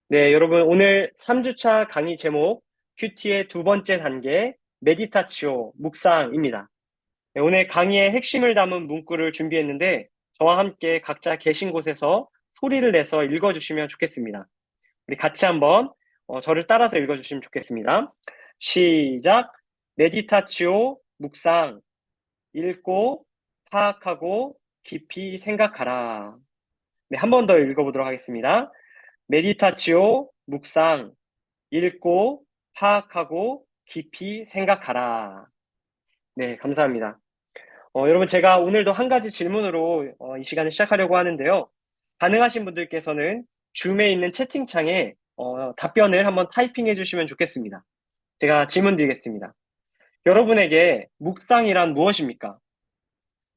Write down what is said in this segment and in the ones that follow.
네, 여러분, 오늘 3주차 강의 제목, 큐티의 두 번째 단계, 메디타치오, 묵상입니다. 네, 오늘 강의의 핵심을 담은 문구를 준비했는데, 저와 함께 각자 계신 곳에서 소리를 내서 읽어주시면 좋겠습니다. 우리 같이 한번 저를 따라서 읽어주시면 좋겠습니다. 시작! 메디타치오, 묵상, 읽고, 파악하고, 깊이 생각하라. 네, 한 번 더 읽어보도록 하겠습니다. 메디타치오, 묵상, 읽고, 파악하고, 깊이 생각하라. 네, 감사합니다. 여러분, 제가 오늘도 한 가지 질문으로 이 시간을 시작하려고 하는데요. 가능하신 분들께서는 줌에 있는 채팅창에 답변을 한번 타이핑해 주시면 좋겠습니다. 제가 질문 드리겠습니다. 여러분에게 묵상이란 무엇입니까?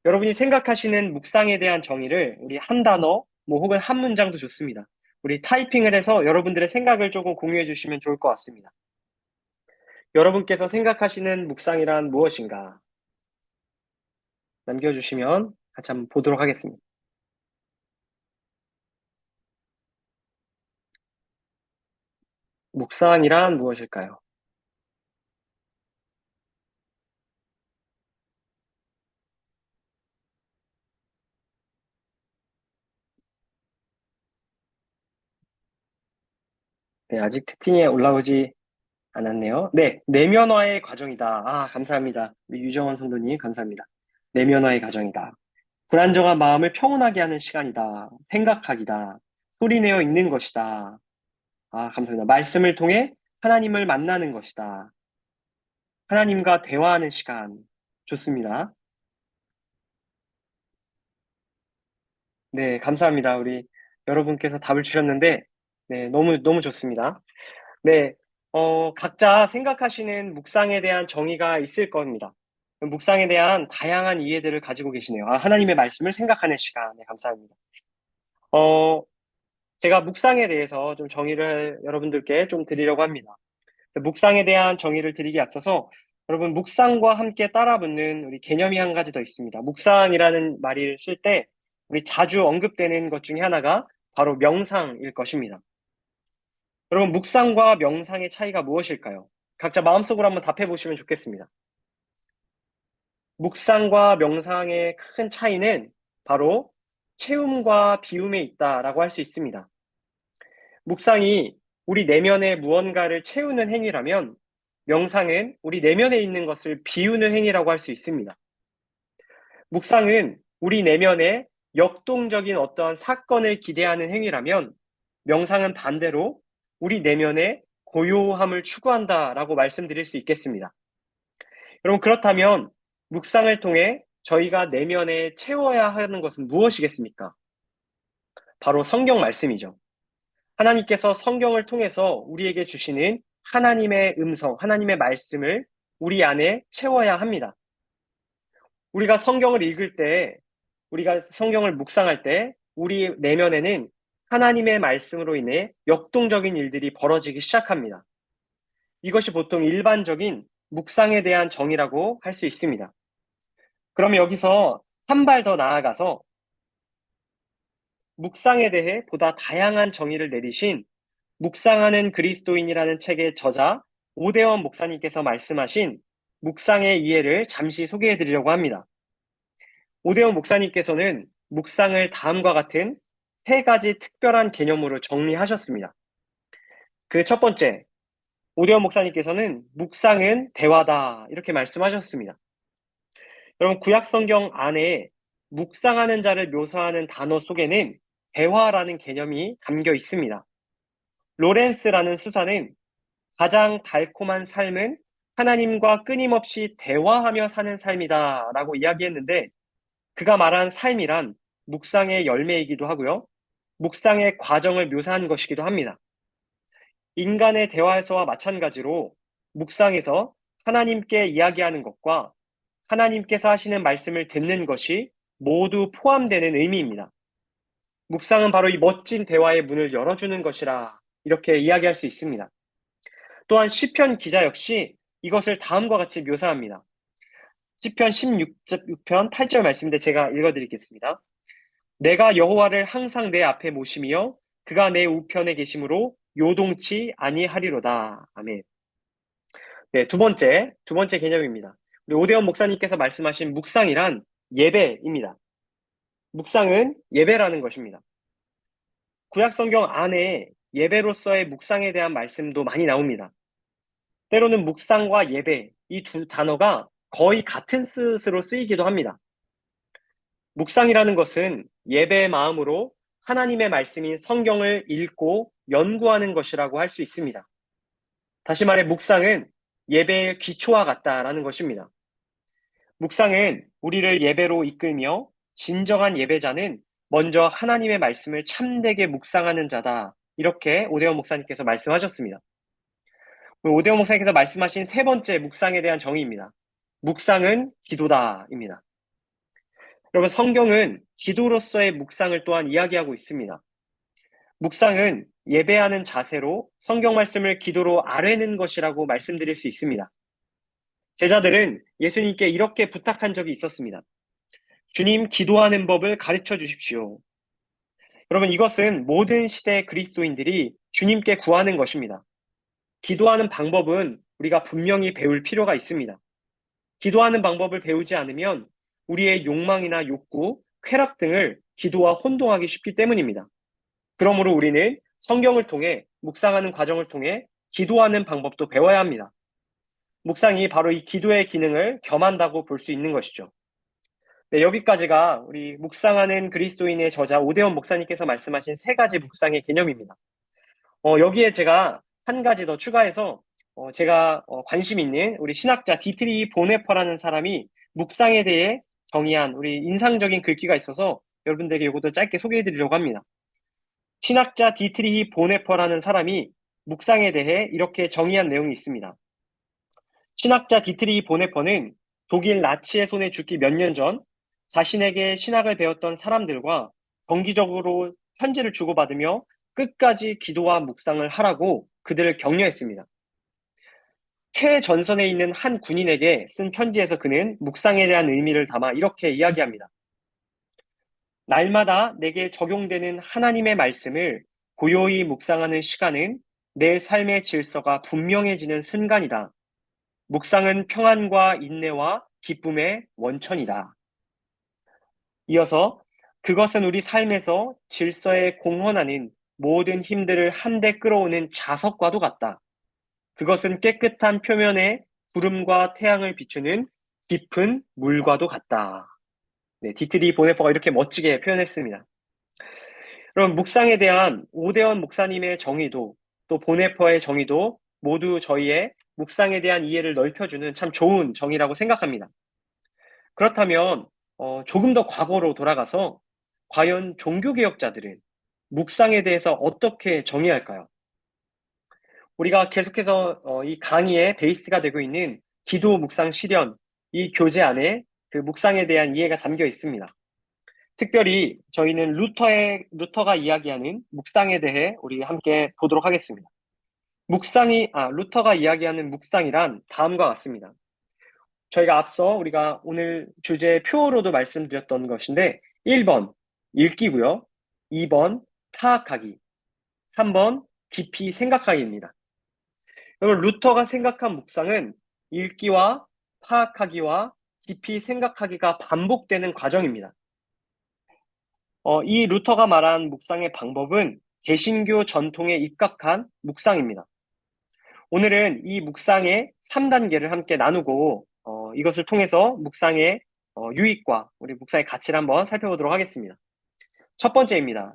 여러분이 생각하시는 묵상에 대한 정의를 우리 한 단어, 뭐 혹은 한 문장도 좋습니다. 우리 타이핑을 해서 여러분들의 생각을 조금 공유해 주시면 좋을 것 같습니다. 여러분께서 생각하시는 묵상이란 무엇인가? 남겨주시면 같이 한번 보도록 하겠습니다. 묵상이란 무엇일까요? 네, 아직 채팅에 올라오지 않았네요. 네, 내면화의 과정이다. 아, 감사합니다. 우리 유정원 성도님, 감사합니다. 내면화의 과정이다. 불안정한 마음을 평온하게 하는 시간이다. 생각하기다. 소리내어 읽는 것이다. 아, 감사합니다. 말씀을 통해 하나님을 만나는 것이다. 하나님과 대화하는 시간. 좋습니다. 네, 감사합니다. 우리 여러분께서 답을 주셨는데, 네, 너무 좋습니다. 네, 각자 생각하시는 묵상에 대한 정의가 있을 겁니다. 묵상에 대한 다양한 이해들을 가지고 계시네요. 아, 하나님의 말씀을 생각하는 시간. 네, 감사합니다. 어, 제가 묵상에 대해서 좀 정의를 여러분들께 좀 드리려고 합니다. 묵상에 대한 정의를 드리기 앞서서 여러분 묵상과 함께 따라붙는 우리 개념이 한 가지 더 있습니다. 묵상이라는 말을 쓸 때 우리 자주 언급되는 것 중에 하나가 바로 명상일 것입니다. 여러분 묵상과 명상의 차이가 무엇일까요? 각자 마음속으로 한번 답해 보시면 좋겠습니다. 묵상과 명상의 큰 차이는 바로 채움과 비움에 있다라고 할 수 있습니다. 묵상이 우리 내면의 무언가를 채우는 행위라면 명상은 우리 내면에 있는 것을 비우는 행위라고 할 수 있습니다. 묵상은 우리 내면에 역동적인 어떠한 사건을 기대하는 행위라면 명상은 반대로 우리 내면의 고요함을 추구한다라고 말씀드릴 수 있겠습니다. 여러분, 그렇다면 묵상을 통해 저희가 내면에 채워야 하는 것은 무엇이겠습니까? 바로 성경 말씀이죠. 하나님께서 성경을 통해서 우리에게 주시는 하나님의 음성, 하나님의 말씀을 우리 안에 채워야 합니다. 우리가 성경을 읽을 때, 우리가 성경을 묵상할 때, 우리 내면에는 하나님의 말씀으로 인해 역동적인 일들이 벌어지기 시작합니다. 이것이 보통 일반적인 묵상에 대한 정의라고 할 수 있습니다. 그럼 여기서 한 발 더 나아가서 묵상에 대해 보다 다양한 정의를 내리신 묵상하는 그리스도인이라는 책의 저자 오대원 목사님께서 말씀하신 묵상의 이해를 잠시 소개해 드리려고 합니다. 오대원 목사님께서는 묵상을 다음과 같은 세 가지 특별한 개념으로 정리하셨습니다. 그 첫 번째, 오대원 목사님께서는 묵상은 대화다 이렇게 말씀하셨습니다. 여러분 구약 성경 안에 묵상하는 자를 묘사하는 단어 속에는 대화라는 개념이 담겨 있습니다. 로렌스라는 수사는 가장 달콤한 삶은 하나님과 끊임없이 대화하며 사는 삶이다 라고 이야기했는데 그가 말한 삶이란 묵상의 열매이기도 하고요. 묵상의 과정을 묘사한 것이기도 합니다. 인간의 대화에서와 마찬가지로 묵상에서 하나님께 이야기하는 것과 하나님께서 하시는 말씀을 듣는 것이 모두 포함되는 의미입니다. 묵상은 바로 이 멋진 대화의 문을 열어주는 것이라 이렇게 이야기할 수 있습니다. 또한 시편 기자 역시 이것을 다음과 같이 묘사합니다. 시편 16편 8절 말씀인데 제가 읽어드리겠습니다. 내가 여호와를 항상 내 앞에 모시며 그가 내 우편에 계심으로 요동치 아니하리로다. 아멘. 네, 두 번째 개념입니다. 우리 오대원 목사님께서 말씀하신 묵상이란 예배입니다. 묵상은 예배라는 것입니다. 구약 성경 안에 예배로서의 묵상에 대한 말씀도 많이 나옵니다. 때로는 묵상과 예배, 이 두 단어가 거의 같은 뜻으로 쓰이기도 합니다. 묵상이라는 것은 예배의 마음으로 하나님의 말씀인 성경을 읽고 연구하는 것이라고 할 수 있습니다. 다시 말해 묵상은 예배의 기초와 같다라는 것입니다. 묵상은 우리를 예배로 이끌며 진정한 예배자는 먼저 하나님의 말씀을 참되게 묵상하는 자다. 이렇게 오대원 목사님께서 말씀하셨습니다. 오대원 목사님께서 말씀하신 세 번째 묵상에 대한 정의입니다. 묵상은 기도다입니다. 여러분, 성경은 기도로서의 묵상을 또한 이야기하고 있습니다. 묵상은 예배하는 자세로 성경 말씀을 기도로 아뢰는 것이라고 말씀드릴 수 있습니다. 제자들은 예수님께 이렇게 부탁한 적이 있었습니다. 주님, 기도하는 법을 가르쳐 주십시오. 여러분, 이것은 모든 시대의 그리스도인들이 주님께 구하는 것입니다. 기도하는 방법은 우리가 분명히 배울 필요가 있습니다. 기도하는 방법을 배우지 않으면 우리의 욕망이나 욕구, 쾌락 등을 기도와 혼동하기 쉽기 때문입니다. 그러므로 우리는 성경을 통해 묵상하는 과정을 통해 기도하는 방법도 배워야 합니다. 묵상이 바로 이 기도의 기능을 겸한다고 볼 수 있는 것이죠. 네, 여기까지가 우리 묵상하는 그리스도인의 저자 오대원 목사님께서 말씀하신 세 가지 묵상의 개념입니다. 여기에 제가 한 가지 더 추가해서 제가 관심 있는 우리 신학자 디트리 보네퍼라는 사람이 묵상에 대해 정의한 우리 인상적인 글귀가 있어서 여러분들에게 이것도 짧게 소개해 드리려고 합니다. 신학자 디트리히 보네퍼라는 사람이 묵상에 대해 이렇게 정의한 내용이 있습니다. 신학자 디트리히 보네퍼는 독일 나치의 손에 죽기 몇 년 전 자신에게 신학을 배웠던 사람들과 정기적으로 편지를 주고받으며 끝까지 기도와 묵상을 하라고 그들을 격려했습니다. 최전선에 있는 한 군인에게 쓴 편지에서 그는 묵상에 대한 의미를 담아 이렇게 이야기합니다. 날마다 내게 적용되는 하나님의 말씀을 고요히 묵상하는 시간은 내 삶의 질서가 분명해지는 순간이다. 묵상은 평안과 인내와 기쁨의 원천이다. 이어서 그것은 우리 삶에서 질서에 공헌하는 모든 힘들을 한데 끌어오는 자석과도 같다. 그것은 깨끗한 표면에 구름과 태양을 비추는 깊은 물과도 같다. 네, 디트리 보네퍼가 이렇게 멋지게 표현했습니다. 그럼 묵상에 대한 오대원 목사님의 정의도 또 보네퍼의 정의도 모두 저희의 묵상에 대한 이해를 넓혀주는 참 좋은 정의라고 생각합니다. 그렇다면 조금 더 과거로 돌아가서 과연 종교개혁자들은 묵상에 대해서 어떻게 정의할까요? 우리가 계속해서 이 강의의 베이스가 되고 있는 기도 묵상 실현, 이 교재 안에 그 묵상에 대한 이해가 담겨 있습니다. 특별히 저희는 루터가 이야기하는 묵상에 대해 우리 함께 보도록 하겠습니다. 루터가 이야기하는 묵상이란 다음과 같습니다. 저희가 앞서 우리가 오늘 주제 표어로도 말씀드렸던 것인데 1번 읽기고요. 2번 파악하기, 3번 깊이 생각하기입니다. 여러분, 루터가 생각한 묵상은 읽기와 파악하기와 깊이 생각하기가 반복되는 과정입니다. 이 루터가 말한 묵상의 방법은 개신교 전통에 입각한 묵상입니다. 오늘은 이 묵상의 3단계를 함께 나누고 이것을 통해서 묵상의 유익과 우리 묵상의 가치를 한번 살펴보도록 하겠습니다. 첫 번째입니다.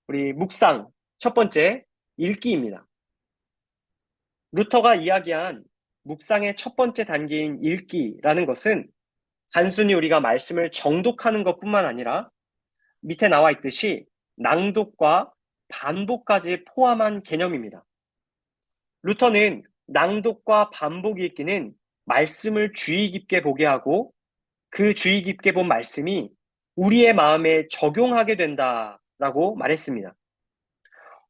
우리 묵상 첫 번째 읽기입니다. 루터가 이야기한 묵상의 첫 번째 단계인 읽기라는 것은 단순히 우리가 말씀을 정독하는 것뿐만 아니라 밑에 나와 있듯이 낭독과 반복까지 포함한 개념입니다. 루터는 낭독과 반복 읽기는 말씀을 주의 깊게 보게 하고 그 주의 깊게 본 말씀이 우리의 마음에 적용하게 된다라고 말했습니다.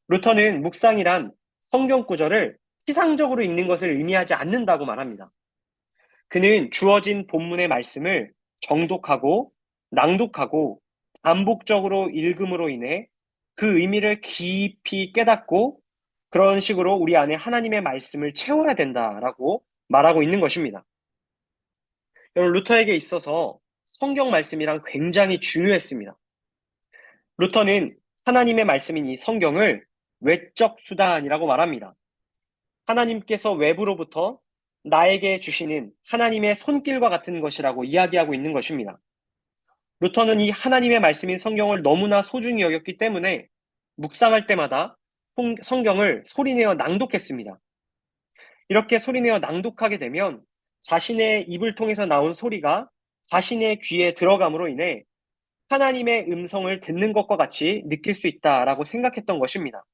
루터는 묵상이란 성경 구절을 피상적으로 읽는 것을 의미하지 않는다고 말합니다. 그는 주어진 본문의 말씀을 정독하고 낭독하고 반복적으로 읽음으로 인해 그 의미를 깊이 깨닫고 그런 식으로 우리 안에 하나님의 말씀을 채워야 된다라고 말하고 있는 것입니다. 여러분, 루터에게 있어서 성경 말씀이란 굉장히 중요했습니다. 루터는 하나님의 말씀인 이 성경을 외적 수단이라고 말합니다. 하나님께서 외부로부터 나에게 주시는 하나님의 손길과 같은 것이라고 이야기하고 있는 것입니다. 루터는 이 하나님의 말씀인 성경을 너무나 소중히 여겼기 때문에 묵상할 때마다 성경을 소리내어 낭독했습니다. 이렇게 소리내어 낭독하게 되면 자신의 입을 통해서 나온 소리가 자신의 귀에 들어감으로 인해 하나님의 음성을 듣는 것과 같이 느낄 수 있다라고 생각했던 것입니다.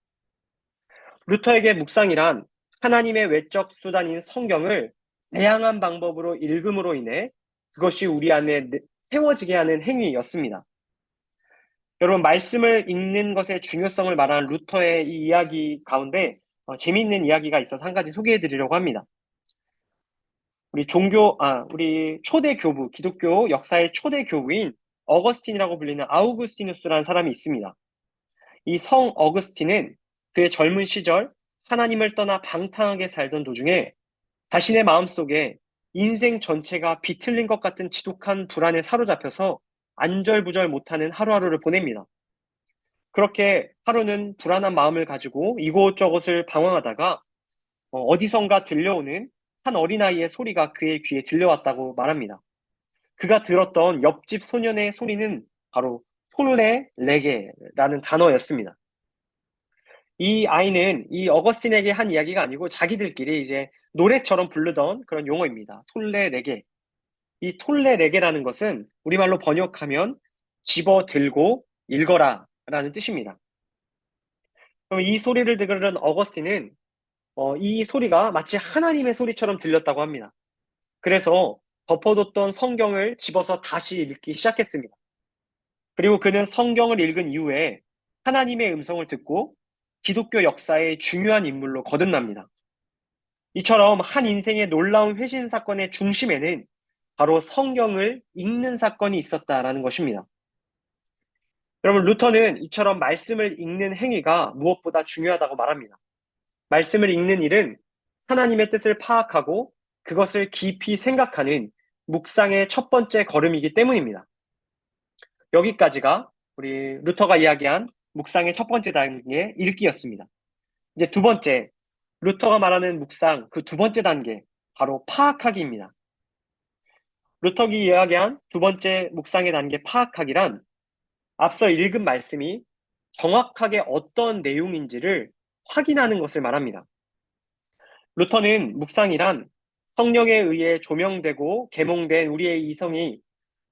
루터에게 묵상이란 하나님의 외적 수단인 성경을 다양한 방법으로 읽음으로 인해 그것이 우리 안에 세워지게 하는 행위였습니다. 여러분, 말씀을 읽는 것의 중요성을 말하는 루터의 이 이야기 가운데 재미있는 이야기가 있어서 한 가지 소개해 드리려고 합니다. 우리 초대 교부, 기독교 역사의 초대 교부인 어거스틴이라고 불리는 아우구스티누스라는 사람이 있습니다. 이 성 어거스틴은 그의 젊은 시절 하나님을 떠나 방탕하게 살던 도중에 자신의 마음속에 인생 전체가 비틀린 것 같은 지독한 불안에 사로잡혀서 안절부절 못하는 하루하루를 보냅니다. 그렇게 하루는 불안한 마음을 가지고 이곳저곳을 방황하다가 어디선가 들려오는 한 어린아이의 소리가 그의 귀에 들려왔다고 말합니다. 그가 들었던 옆집 소년의 소리는 바로 톨레 레게라는 단어였습니다. 이 아이는 이 어거스틴에게 한 이야기가 아니고 자기들끼리 이제 노래처럼 부르던 그런 용어입니다. 톨레 레게. 이 톨레 레게라는 것은 우리말로 번역하면 집어 들고 읽어라 라는 뜻입니다. 그럼 이 소리를 들은 어거스틴은 이 소리가 마치 하나님의 소리처럼 들렸다고 합니다. 그래서 덮어뒀던 성경을 집어서 다시 읽기 시작했습니다. 그리고 그는 성경을 읽은 이후에 하나님의 음성을 듣고 기독교 역사의 중요한 인물로 거듭납니다. 이처럼 한 인생의 놀라운 회신 사건의 중심에는 바로 성경을 읽는 사건이 있었다라는 것입니다. 여러분, 루터는 이처럼 말씀을 읽는 행위가 무엇보다 중요하다고 말합니다. 말씀을 읽는 일은 하나님의 뜻을 파악하고 그것을 깊이 생각하는 묵상의 첫 번째 걸음이기 때문입니다. 여기까지가 우리 루터가 이야기한 묵상의 첫 번째 단계 읽기였습니다. 이제 두 번째, 루터가 말하는 묵상 그 두 번째 단계, 바로 파악하기입니다. 루터가 이야기한 두 번째 묵상의 단계 파악하기란 앞서 읽은 말씀이 정확하게 어떤 내용인지를 확인하는 것을 말합니다. 루터는 묵상이란 성령에 의해 조명되고 계몽된 우리의 이성이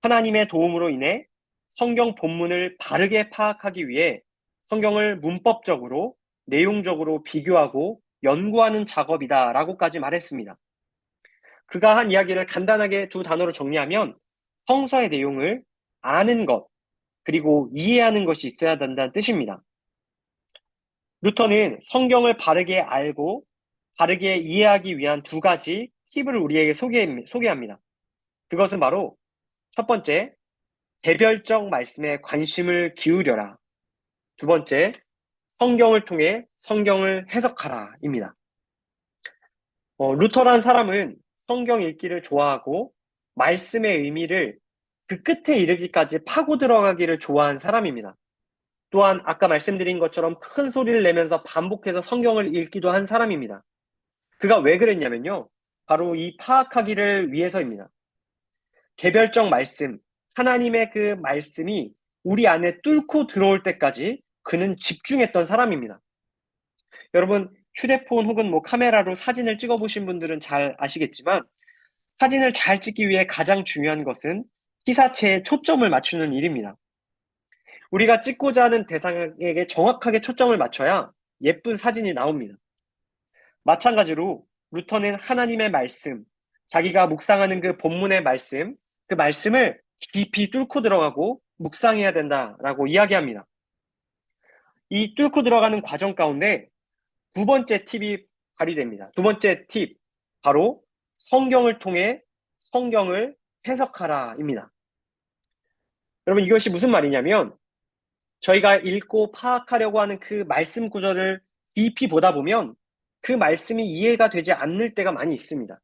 하나님의 도움으로 인해 성경 본문을 바르게 파악하기 위해 성경을 문법적으로, 내용적으로 비교하고 연구하는 작업이다라고까지 말했습니다. 그가 한 이야기를 간단하게 두 단어로 정리하면 성서의 내용을 아는 것, 그리고 이해하는 것이 있어야 된다는 뜻입니다. 루터는 성경을 바르게 알고 바르게 이해하기 위한 두 가지 팁을 우리에게 소개합니다. 그것은 바로 첫 번째, 개별적 말씀에 관심을 기울여라. 두 번째, 성경을 통해 성경을 해석하라입니다. 루터란 사람은 성경 읽기를 좋아하고 말씀의 의미를 그 끝에 이르기까지 파고 들어가기를 좋아한 사람입니다. 또한 아까 말씀드린 것처럼 큰 소리를 내면서 반복해서 성경을 읽기도 한 사람입니다. 그가 왜 그랬냐면요. 바로 이 파악하기를 위해서입니다. 개별적 말씀, 하나님의 그 말씀이 우리 안에 뚫고 들어올 때까지 그는 집중했던 사람입니다. 여러분, 휴대폰 혹은 카메라로 사진을 찍어보신 분들은 잘 아시겠지만 사진을 잘 찍기 위해 가장 중요한 것은 피사체에 초점을 맞추는 일입니다. 우리가 찍고자 하는 대상에게 정확하게 초점을 맞춰야 예쁜 사진이 나옵니다. 마찬가지로 루터는 하나님의 말씀, 자기가 묵상하는 그 본문의 말씀, 그 말씀을 깊이 뚫고 들어가고 묵상해야 된다라고 이야기합니다. 이 뚫고 들어가는 과정 가운데 두 번째 팁이 발휘됩니다. 두 번째 팁, 바로 성경을 통해 성경을 해석하라입니다. 여러분, 이것이 무슨 말이냐면 저희가 읽고 파악하려고 하는 그 말씀 구절을 깊이 보다 보면 그 말씀이 이해가 되지 않을 때가 많이 있습니다.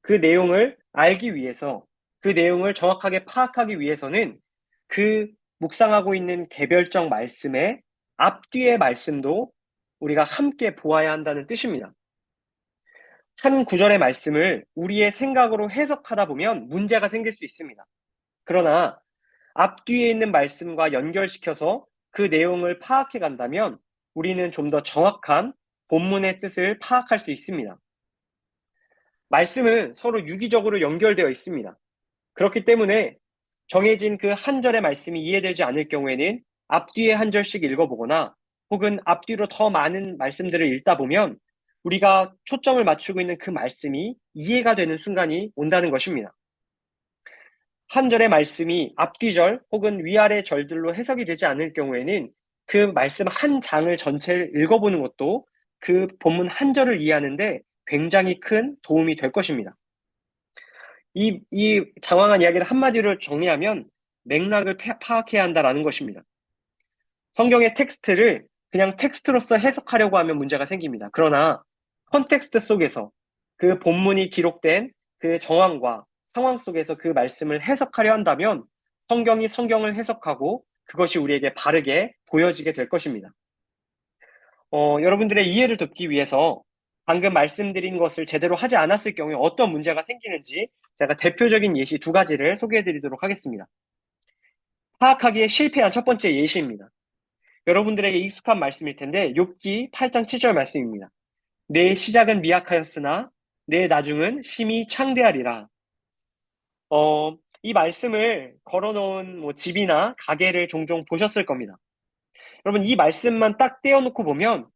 그 내용을 알기 위해서, 그 내용을 정확하게 파악하기 위해서는 그 묵상하고 있는 개별적 말씀의 앞뒤의 말씀도 우리가 함께 보아야 한다는 뜻입니다. 한 구절의 말씀을 우리의 생각으로 해석하다 보면 문제가 생길 수 있습니다. 그러나 앞뒤에 있는 말씀과 연결시켜서 그 내용을 파악해 간다면 우리는 좀 더 정확한 본문의 뜻을 파악할 수 있습니다. 말씀은 서로 유기적으로 연결되어 있습니다. 그렇기 때문에 정해진 그 한 절의 말씀이 이해되지 않을 경우에는 앞뒤에 한 절씩 읽어보거나 혹은 앞뒤로 더 많은 말씀들을 읽다 보면 우리가 초점을 맞추고 있는 그 말씀이 이해가 되는 순간이 온다는 것입니다. 한 절의 말씀이 앞뒤절 혹은 위아래 절들로 해석이 되지 않을 경우에는 그 말씀 한 장을 전체를 읽어보는 것도 그 본문 한 절을 이해하는데 굉장히 큰 도움이 될 것입니다. 이 장황한 이야기를 한마디로 정리하면 맥락을 파악해야 한다라는 것입니다. 성경의 텍스트를 그냥 텍스트로서 해석하려고 하면 문제가 생깁니다. 그러나 컨텍스트 속에서 그 본문이 기록된 그 정황과 상황 속에서 그 말씀을 해석하려 한다면 성경이 성경을 해석하고 그것이 우리에게 바르게 보여지게 될 것입니다. 여러분들의 이해를 돕기 위해서 방금 말씀드린 것을 제대로 하지 않았을 경우에 어떤 문제가 생기는지 제가 대표적인 예시 두 가지를 소개해 드리도록 하겠습니다. 파악하기에 실패한 첫 번째 예시입니다. 여러분들에게 익숙한 말씀일 텐데 욥기 8장 7절 말씀입니다. 내 시작은 미약하였으나 내 나중은 심히 창대하리라. 이 말씀을 걸어놓은 집이나 가게를 종종 보셨을 겁니다. 여러분 이 말씀만 딱 떼어놓고 보면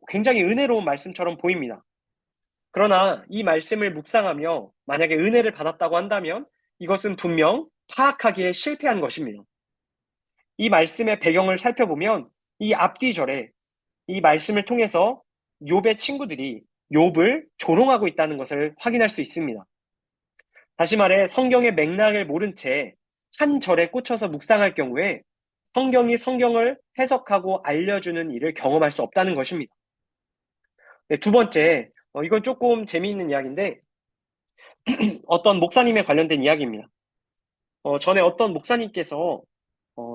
굉장히 은혜로운 말씀처럼 보입니다. 그러나 이 말씀을 묵상하며 만약에 은혜를 받았다고 한다면 이것은 분명 파악하기에 실패한 것입니다. 이 말씀의 배경을 살펴보면 이 앞뒤 절에 이 말씀을 통해서 욥의 친구들이 욥을 조롱하고 있다는 것을 확인할 수 있습니다. 다시 말해 성경의 맥락을 모른 채 한 절에 꽂혀서 묵상할 경우에 성경이 성경을 해석하고 알려주는 일을 경험할 수 없다는 것입니다. 네, 두 번째, 이건 조금 재미있는 이야기인데 어떤 목사님에 관련된 이야기입니다. 전에 어떤 목사님께서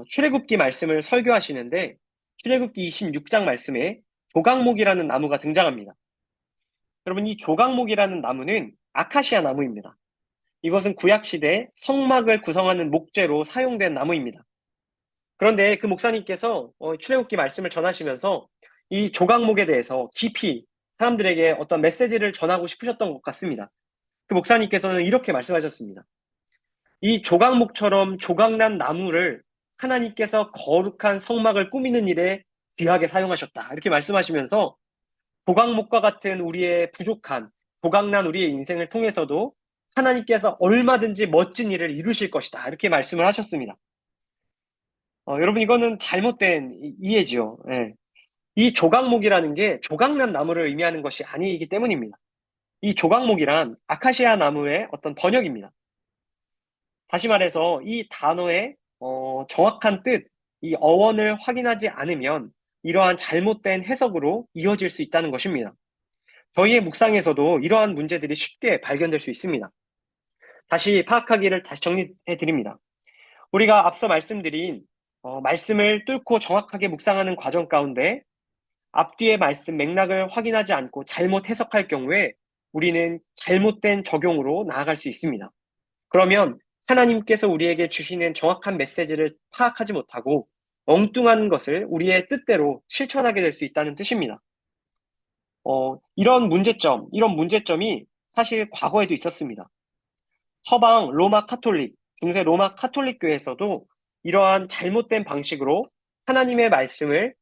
출애굽기 말씀을 설교하시는데 출애굽기 26장 말씀에 조각목이라는 나무가 등장합니다. 여러분 이 조각목이라는 나무는 아카시아 나무입니다. 이것은 구약시대 성막을 구성하는 목재로 사용된 나무입니다. 그런데 그 목사님께서 출애굽기 말씀을 전하시면서 이 조각목에 대해서 깊이 사람들에게 어떤 메시지를 전하고 싶으셨던 것 같습니다. 그 목사님께서는 이렇게 말씀하셨습니다. 이 조각목처럼 조각난 나무를 하나님께서 거룩한 성막을 꾸미는 일에 귀하게 사용하셨다. 이렇게 말씀하시면서 조각목과 같은 우리의 부족한, 조각난 우리의 인생을 통해서도 하나님께서 얼마든지 멋진 일을 이루실 것이다. 이렇게 말씀을 하셨습니다. 여러분, 이거는 잘못된 이해지요. 예. 이 조각목이라는 게 조각난 나무를 의미하는 것이 아니기 때문입니다. 이 조각목이란 아카시아 나무의 어떤 번역입니다. 다시 말해서 이 단어의 정확한 뜻, 이 어원을 확인하지 않으면 이러한 잘못된 해석으로 이어질 수 있다는 것입니다. 저희의 묵상에서도 이러한 문제들이 쉽게 발견될 수 있습니다. 다시 파악하기를 다시 정리해 드립니다. 우리가 앞서 말씀드린 말씀을 뚫고 정확하게 묵상하는 과정 가운데 앞뒤의 말씀 맥락을 확인하지 않고 잘못 해석할 경우에 우리는 잘못된 적용으로 나아갈 수 있습니다. 그러면 하나님께서 우리에게 주시는 정확한 메시지를 파악하지 못하고 엉뚱한 것을 우리의 뜻대로 실천하게 될 수 있다는 뜻입니다. 이런 문제점이 사실 과거에도 있었습니다. 서방 로마 카톨릭, 중세 로마 카톨릭 교회에서도 이러한 잘못된 방식으로 하나님의 말씀을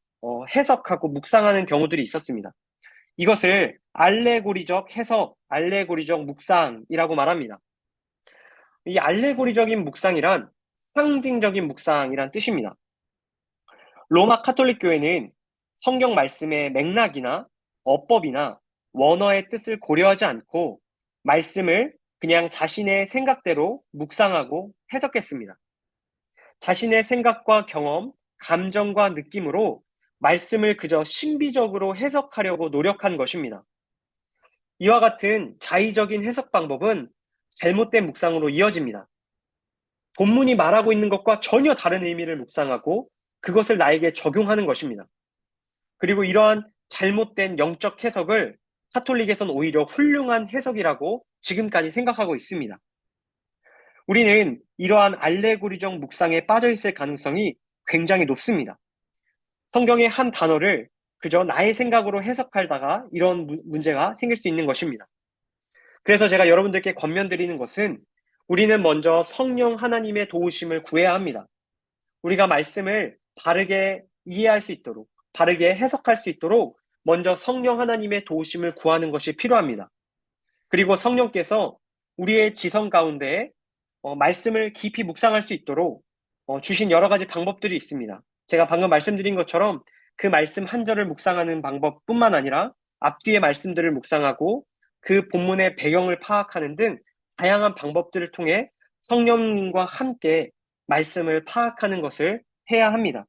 해석하고 묵상하는 경우들이 있었습니다. 이것을 알레고리적 해석, 알레고리적 묵상이라고 말합니다. 이 알레고리적인 묵상이란 상징적인 묵상이란 뜻입니다. 로마 카톨릭 교회는 성경 말씀의 맥락이나 어법이나 원어의 뜻을 고려하지 않고 말씀을 그냥 자신의 생각대로 묵상하고 해석했습니다. 자신의 생각과 경험, 감정과 느낌으로 말씀을 그저 신비적으로 해석하려고 노력한 것입니다. 이와 같은 자의적인 해석 방법은 잘못된 묵상으로 이어집니다. 본문이 말하고 있는 것과 전혀 다른 의미를 묵상하고 그것을 나에게 적용하는 것입니다. 그리고 이러한 잘못된 영적 해석을 카톨릭에선 오히려 훌륭한 해석이라고 지금까지 생각하고 있습니다. 우리는 이러한 알레고리적 묵상에 빠져 있을 가능성이 굉장히 높습니다. 성경의 한 단어를 그저 나의 생각으로 해석하다가 이런 문제가 생길 수 있는 것입니다. 그래서 제가 여러분들께 권면드리는 것은 우리는 먼저 성령 하나님의 도우심을 구해야 합니다. 우리가 말씀을 바르게 이해할 수 있도록, 바르게 해석할 수 있도록 먼저 성령 하나님의 도우심을 구하는 것이 필요합니다. 그리고 성령께서 우리의 지성 가운데 말씀을 깊이 묵상할 수 있도록 주신 여러 가지 방법들이 있습니다. 제가 방금 말씀드린 것처럼 그 말씀 한 절을 묵상하는 방법뿐만 아니라 앞뒤의 말씀들을 묵상하고 그 본문의 배경을 파악하는 등 다양한 방법들을 통해 성령님과 함께 말씀을 파악하는 것을 해야 합니다.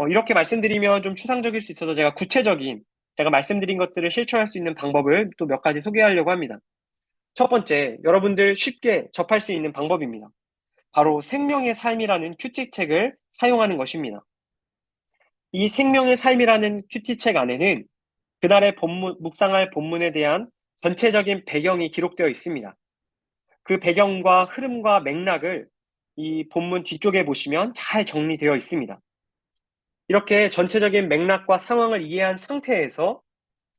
이렇게 말씀드리면 좀 추상적일 수 있어서 제가 구체적인 제가 말씀드린 것들을 실천할 수 있는 방법을 또 몇 가지 소개하려고 합니다. 첫 번째, 여러분들 쉽게 접할 수 있는 방법입니다. 바로 생명의 삶이라는 큐티책을 사용하는 것입니다. 이 생명의 삶이라는 큐티책 안에는 그날의 묵상할 본문에 대한 전체적인 배경이 기록되어 있습니다. 그 배경과 흐름과 맥락을 이 본문 뒤쪽에 보시면 잘 정리되어 있습니다. 이렇게 전체적인 맥락과 상황을 이해한 상태에서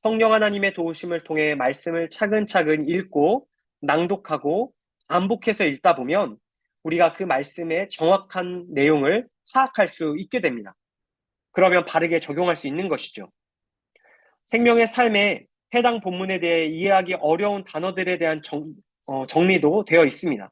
성령 하나님의 도우심을 통해 말씀을 차근차근 읽고 낭독하고 반복해서 읽다 보면 우리가 그 말씀의 정확한 내용을 파악할 수 있게 됩니다. 그러면 바르게 적용할 수 있는 것이죠. 생명의 삶에 해당 본문에 대해 이해하기 어려운 단어들에 대한 정리도 되어 있습니다.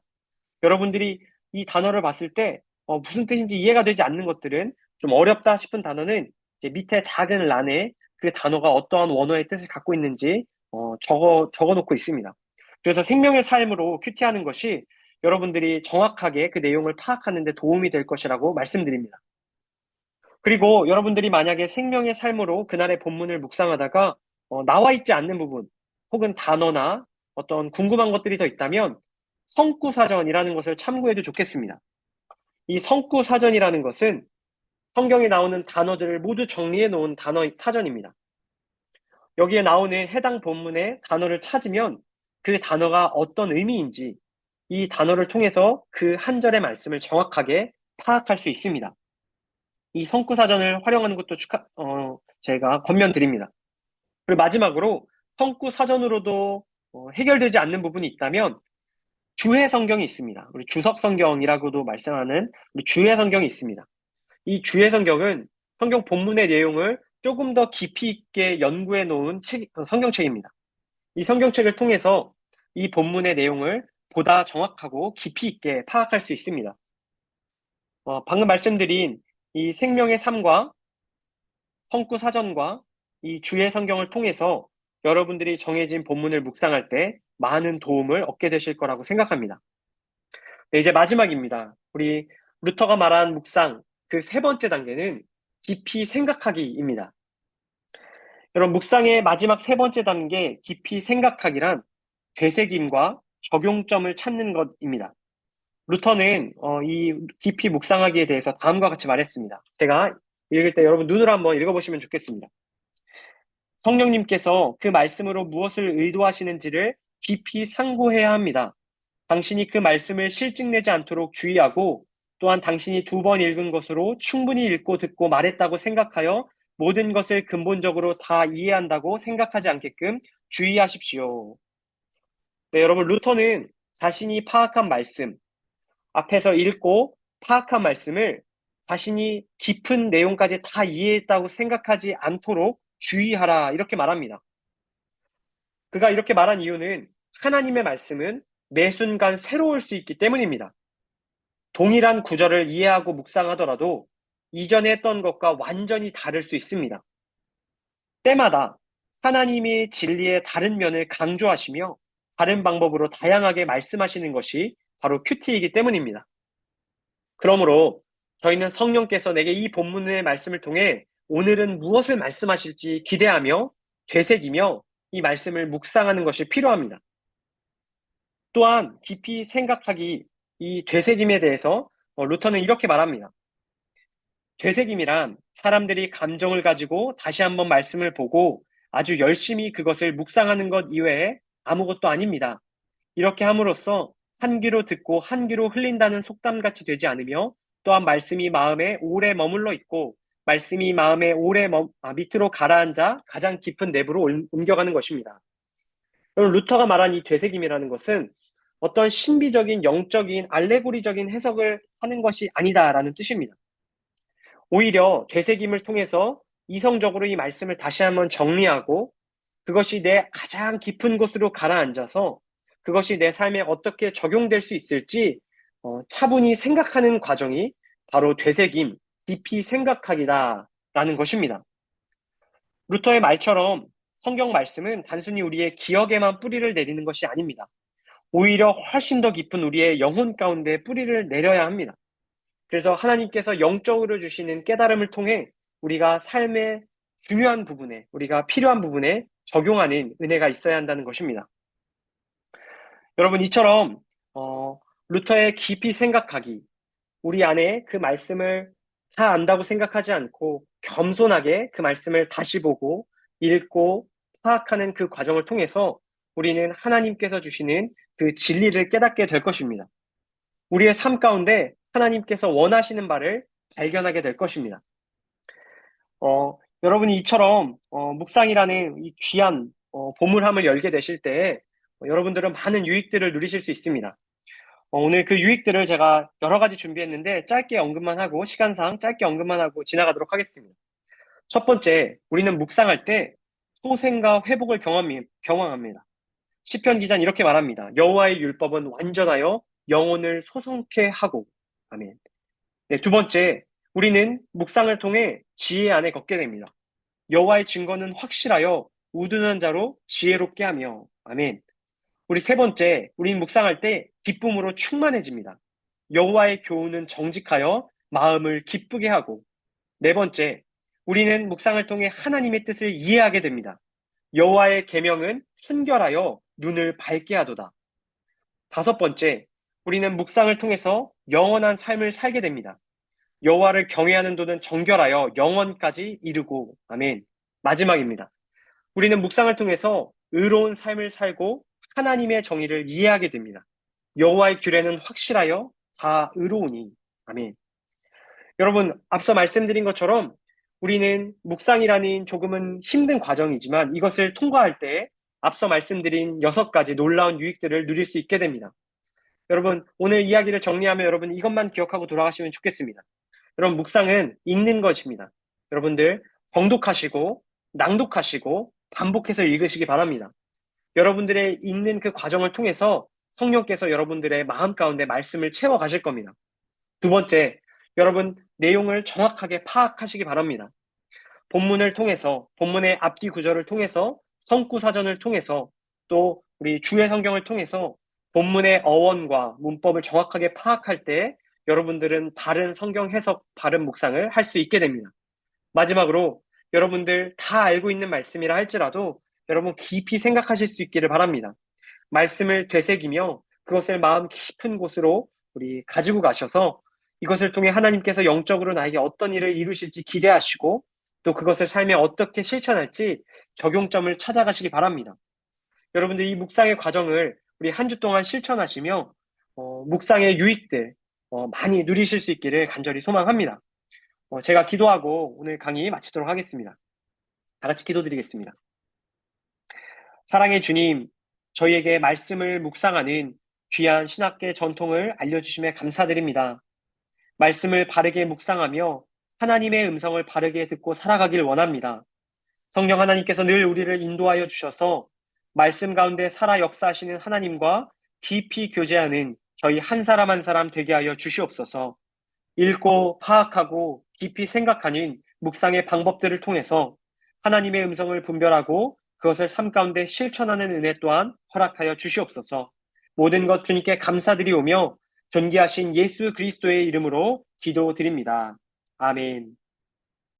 여러분들이 이 단어를 봤을 때 무슨 뜻인지 이해가 되지 않는 것들은 좀 어렵다 싶은 단어는 이제 밑에 작은 란에 그 단어가 어떠한 원어의 뜻을 갖고 있는지 적어놓고 있습니다. 그래서 생명의 삶으로 큐티하는 것이 여러분들이 정확하게 그 내용을 파악하는 데 도움이 될 것이라고 말씀드립니다. 그리고 여러분들이 만약에 생명의 삶으로 그날의 본문을 묵상하다가 나와 있지 않는 부분 혹은 단어나 어떤 궁금한 것들이 더 있다면 성구사전이라는 것을 참고해도 좋겠습니다. 이 성구사전이라는 것은 성경에 나오는 단어들을 모두 정리해 놓은 단어 사전입니다. 여기에 나오는 해당 본문의 단어를 찾으면 그 단어가 어떤 의미인지 이 단어를 통해서 그 한 절의 말씀을 정확하게 파악할 수 있습니다. 이 성구사전을 활용하는 것도 제가 권면드립니다. 그리고 마지막으로 성구사전으로도 해결되지 않는 부분이 있다면 주해 성경이 있습니다. 우리 주석 성경이라고도 말씀하는 우리 주해 성경이 있습니다. 이 주해 성경은 성경 본문의 내용을 조금 더 깊이 있게 연구해 놓은 성경책입니다. 이 성경책을 통해서 이 본문의 내용을 보다 정확하고 깊이 있게 파악할 수 있습니다. 방금 말씀드린 이 생명의 삶과 성구사전과 이 주해 성경을 통해서 여러분들이 정해진 본문을 묵상할 때 많은 도움을 얻게 되실 거라고 생각합니다. 네, 이제 마지막입니다. 우리 루터가 말한 묵상, 그 세 번째 단계는 깊이 생각하기입니다. 여러분, 묵상의 마지막 세 번째 단계, 깊이 생각하기란 되새김과 적용점을 찾는 것입니다. 루터는 이 깊이 묵상하기에 대해서 다음과 같이 말했습니다. 제가 읽을 때 여러분 눈으로 한번 읽어보시면 좋겠습니다. 성령님께서 그 말씀으로 무엇을 의도하시는지를 깊이 상고해야 합니다. 당신이 그 말씀을 실증내지 않도록 주의하고 또한 당신이 2번 읽은 것으로 충분히 읽고 듣고 말했다고 생각하여 모든 것을 근본적으로 다 이해한다고 생각하지 않게끔 주의하십시오. 네, 여러분, 루터는 자신이 파악한 말씀, 앞에서 읽고 파악한 말씀을 자신이 깊은 내용까지 다 이해했다고 생각하지 않도록 주의하라, 이렇게 말합니다. 그가 이렇게 말한 이유는 하나님의 말씀은 매 순간 새로울 수 있기 때문입니다. 동일한 구절을 이해하고 묵상하더라도 이전에 했던 것과 완전히 다를 수 있습니다. 때마다 하나님의 진리의 다른 면을 강조하시며 다른 방법으로 다양하게 말씀하시는 것이 바로 큐티이기 때문입니다. 그러므로 저희는 성령께서 내게 이 본문의 말씀을 통해 오늘은 무엇을 말씀하실지 기대하며 되새기며 이 말씀을 묵상하는 것이 필요합니다. 또한 깊이 생각하기, 이 되새김에 대해서 루터는 이렇게 말합니다. 되새김이란 사람들이 감정을 가지고 다시 한번 말씀을 보고 아주 열심히 그것을 묵상하는 것 이외에 아무것도 아닙니다. 이렇게 함으로써 한 귀로 듣고 한 귀로 흘린다는 속담같이 되지 않으며, 또한 말씀이 마음에 오래 머물러 있고 말씀이 마음에 오래 밑으로 가라앉아 가장 깊은 내부로 옮겨가는 것입니다. 여러분, 루터가 말한 이 되새김이라는 것은 어떤 신비적인 영적인 알레고리적인 해석을 하는 것이 아니다라는 뜻입니다. 오히려 되새김을 통해서 이성적으로 이 말씀을 다시 한번 정리하고 그것이 내 가장 깊은 곳으로 가라앉아서 그것이 내 삶에 어떻게 적용될 수 있을지 차분히 생각하는 과정이 바로 되새김, 깊이 생각하기다라는 것입니다. 루터의 말처럼 성경 말씀은 단순히 우리의 기억에만 뿌리를 내리는 것이 아닙니다. 오히려 훨씬 더 깊은 우리의 영혼 가운데 뿌리를 내려야 합니다. 그래서 하나님께서 영적으로 주시는 깨달음을 통해 우리가 삶의 중요한 부분에, 우리가 필요한 부분에 적용하는 은혜가 있어야 한다는 것입니다. 여러분, 이처럼 루터의 깊이 생각하기, 우리 안에 그 말씀을 다 안다고 생각하지 않고 겸손하게 그 말씀을 다시 보고 읽고 파악하는 그 과정을 통해서 우리는 하나님께서 주시는 그 진리를 깨닫게 될 것입니다. 우리의 삶 가운데 하나님께서 원하시는 바를 발견하게 될 것입니다. 여러분이 이처럼 묵상이라는 이 귀한 보물함을 열게 되실 때 여러분들은 많은 유익들을 누리실 수 있습니다. 오늘 그 유익들을 제가 여러 가지 준비했는데 짧게 언급만 하고, 시간상 짧게 언급만 하고 지나가도록 하겠습니다. 첫 번째, 우리는 묵상할 때 소생과 회복을 경험합니다. 시편 기자는 이렇게 말합니다. 여호와의 율법은 완전하여 영혼을 소성케 하고. 아멘. 네, 두 번째, 우리는 묵상을 통해 지혜 안에 걷게 됩니다. 여호와의 증거는 확실하여 우둔한 자로 지혜롭게 하며. 아멘. 우리 세 번째, 우리는 묵상할 때 기쁨으로 충만해집니다. 여호와의 교훈은 정직하여 마음을 기쁘게 하고. 네 번째, 우리는 묵상을 통해 하나님의 뜻을 이해하게 됩니다. 여호와의 계명은 순결하여 눈을 밝게 하도다. 다섯 번째, 우리는 묵상을 통해서 영원한 삶을 살게 됩니다. 여호와를 경외하는 도는 정결하여 영원까지 이르고. 아멘. 마지막입니다. 우리는 묵상을 통해서 의로운 삶을 살고 하나님의 정의를 이해하게 됩니다. 여호와의 규례는 확실하여 다 의로우니. 아멘. 여러분, 앞서 말씀드린 것처럼 우리는 묵상이라는 조금은 힘든 과정이지만 이것을 통과할 때 앞서 말씀드린 6가지 놀라운 유익들을 누릴 수 있게 됩니다. 여러분, 오늘 이야기를 정리하면 여러분 이것만 기억하고 돌아가시면 좋겠습니다. 여러분, 묵상은 읽는 것입니다. 여러분들 정독하시고 낭독하시고 반복해서 읽으시기 바랍니다. 여러분들의 읽는 그 과정을 통해서 성령께서 여러분들의 마음 가운데 말씀을 채워가실 겁니다. 두 번째, 여러분 내용을 정확하게 파악하시기 바랍니다. 본문을 통해서, 본문의 앞뒤 구절을 통해서, 성구사전을 통해서, 또 우리 주의 성경을 통해서 본문의 어원과 문법을 정확하게 파악할 때 여러분들은 바른 성경 해석, 바른 묵상을 할 수 있게 됩니다. 마지막으로 여러분들 다 알고 있는 말씀이라 할지라도 여러분 깊이 생각하실 수 있기를 바랍니다. 말씀을 되새기며 그것을 마음 깊은 곳으로 우리 가지고 가셔서 이것을 통해 하나님께서 영적으로 나에게 어떤 일을 이루실지 기대하시고 또 그것을 삶에 어떻게 실천할지 적용점을 찾아가시기 바랍니다. 여러분들 이 묵상의 과정을 우리 한 주 동안 실천하시며 묵상의 유익들 많이 누리실 수 있기를 간절히 소망합니다. 제가 기도하고 오늘 강의 마치도록 하겠습니다. 다 같이 기도드리겠습니다. 사랑의 주님, 저희에게 말씀을 묵상하는 귀한 신학계 전통을 알려주심에 감사드립니다. 말씀을 바르게 묵상하며 하나님의 음성을 바르게 듣고 살아가길 원합니다. 성령 하나님께서 늘 우리를 인도하여 주셔서 말씀 가운데 살아 역사하시는 하나님과 깊이 교제하는 저희 한 사람 한 사람 되게 하여 주시옵소서. 읽고 파악하고 깊이 생각하는 묵상의 방법들을 통해서 하나님의 음성을 분별하고 그것을 삶 가운데 실천하는 은혜 또한 허락하여 주시옵소서. 모든 것 주님께 감사드리오며 존귀하신 예수 그리스도의 이름으로 기도드립니다. 아멘.